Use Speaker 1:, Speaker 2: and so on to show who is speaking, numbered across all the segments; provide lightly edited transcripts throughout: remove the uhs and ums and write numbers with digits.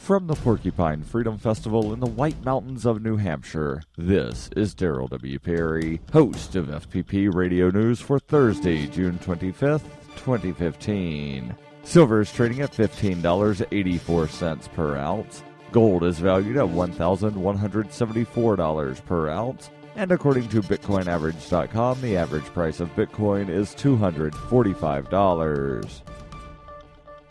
Speaker 1: From the Porcupine Freedom Festival in the White Mountains of New Hampshire, this is Daryl W. Perry, host of FPP Radio News for Thursday, June 25th, 2015. Silver is trading at $15.84 per ounce. Gold is valued at $1,174 per ounce. And according to BitcoinAverage.com, the average price of Bitcoin is $245.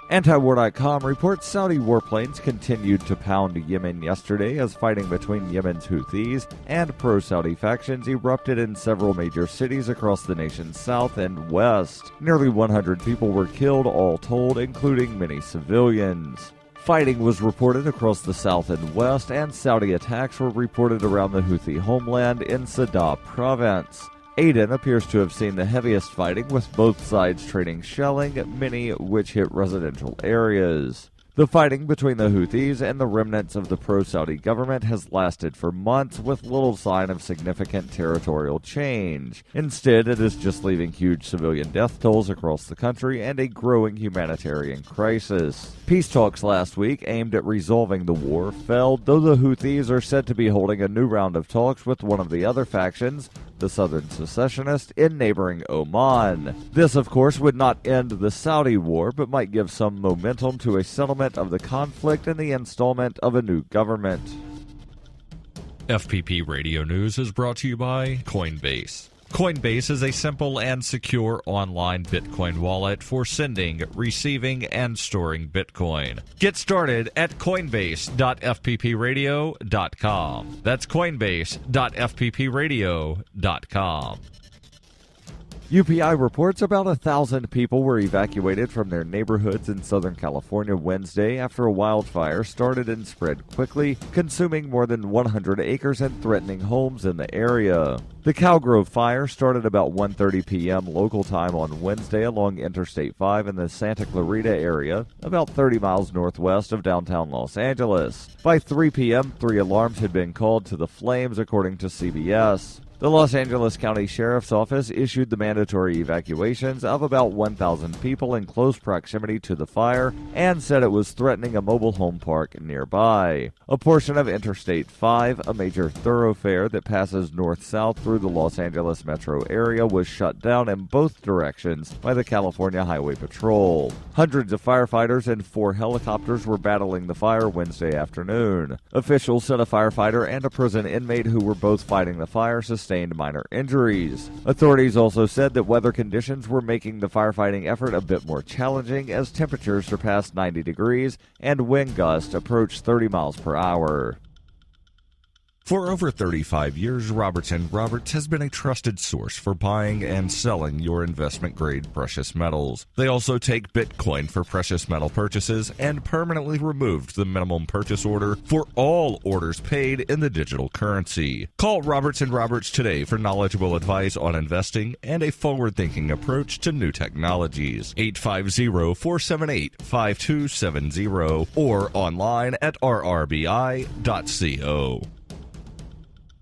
Speaker 1: Antiwar.com reports Saudi warplanes continued to pound Yemen yesterday as fighting between Yemen's Houthis and pro-Saudi factions erupted in several major cities across the nation's south and west. Nearly 100 people were killed all told, including many civilians. Fighting was reported across the south and west, and Saudi attacks were reported around the Houthi homeland in Sadr province. Aden appears to have seen the heaviest fighting, with both sides trading shelling, many which hit residential areas. The fighting between the Houthis and the remnants of the pro-Saudi government has lasted for months with little sign of significant territorial change. Instead, it is just leaving huge civilian death tolls across the country and a growing humanitarian crisis. Peace talks last week aimed at resolving the war failed, though the Houthis are said to be holding a new round of talks with one of the other factions, the Southern Secessionists, in neighboring Oman. This, of course, would not end the Saudi war, but might give some momentum to a settlement of the conflict and the installment of a new government.
Speaker 2: FPP Radio News is brought to you by Coinbase. Coinbase is a simple and secure online Bitcoin wallet for sending, receiving, and storing Bitcoin. Get started at coinbase.fppradio.com. That's coinbase.fppradio.com.
Speaker 1: UPI reports about 1,000 people were evacuated from their neighborhoods in Southern California Wednesday after a wildfire started and spread quickly, consuming more than 100 acres and threatening homes in the area. The Cowgrove fire started about 1:30 p.m. local time on Wednesday along Interstate 5 in the Santa Clarita area, about 30 miles northwest of downtown Los Angeles. By 3 p.m., 3 alarms had been called to the flames, according to CBS. The Los Angeles County Sheriff's Office issued the mandatory evacuations of about 1,000 people in close proximity to the fire and said it was threatening a mobile home park nearby. A portion of Interstate 5, a major thoroughfare that passes north-south through the Los Angeles metro area, was shut down in both directions by the California Highway Patrol. Hundreds of firefighters and 4 helicopters were battling the fire Wednesday afternoon. Officials said a firefighter and a prison inmate who were both fighting the fire sustained minor injuries. Authorities also said that weather conditions were making the firefighting effort a bit more challenging as temperatures surpassed 90 degrees and wind gusts approached 30 miles per hour.
Speaker 2: For over 35 years, Roberts & Roberts has been a trusted source for buying and selling your investment-grade precious metals. They also take Bitcoin for precious metal purchases and permanently removed the minimum purchase order for all orders paid in the digital currency. Call Roberts & Roberts today for knowledgeable advice on investing and a forward-thinking approach to new technologies. 850-478-5270 or online at rrbi.co.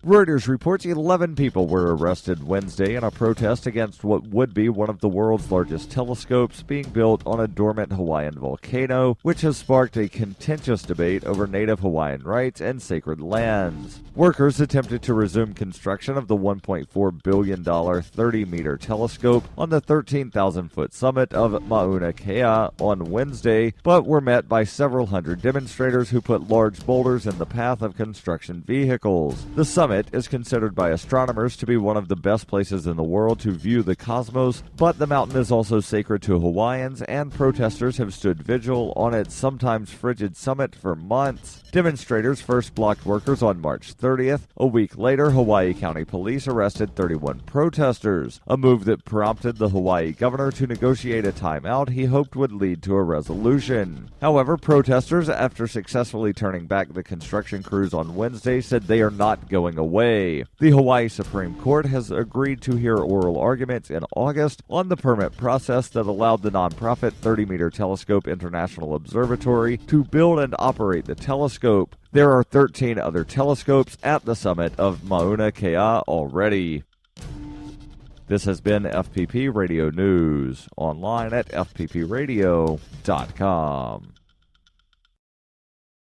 Speaker 1: Reuters reports 11 people were arrested Wednesday in a protest against what would be one of the world's largest telescopes being built on a dormant Hawaiian volcano, which has sparked a contentious debate over native Hawaiian rights and sacred lands. Workers attempted to resume construction of the $1.4 billion 30-meter telescope on the 13,000-foot summit of Mauna Kea on Wednesday, but were met by several hundred demonstrators who put large boulders in the path of construction vehicles. The summit is considered by astronomers to be one of the best places in the world to view the cosmos, but the mountain is also sacred to Hawaiians, and protesters have stood vigil on its sometimes frigid summit for months. Demonstrators first blocked workers on March 30th. A week later, Hawaii County Police arrested 31 protesters, a move that prompted the Hawaii governor to negotiate a timeout he hoped would lead to a resolution. However, protesters, after successfully turning back the construction crews on Wednesday, said they are not going away. The Hawaii Supreme Court has agreed to hear oral arguments in August on the permit process that allowed the nonprofit 30-meter Telescope International Observatory to build and operate the telescope. There are 13 other telescopes at the summit of Mauna Kea already. This has been FPP Radio News, online at fppradio.com.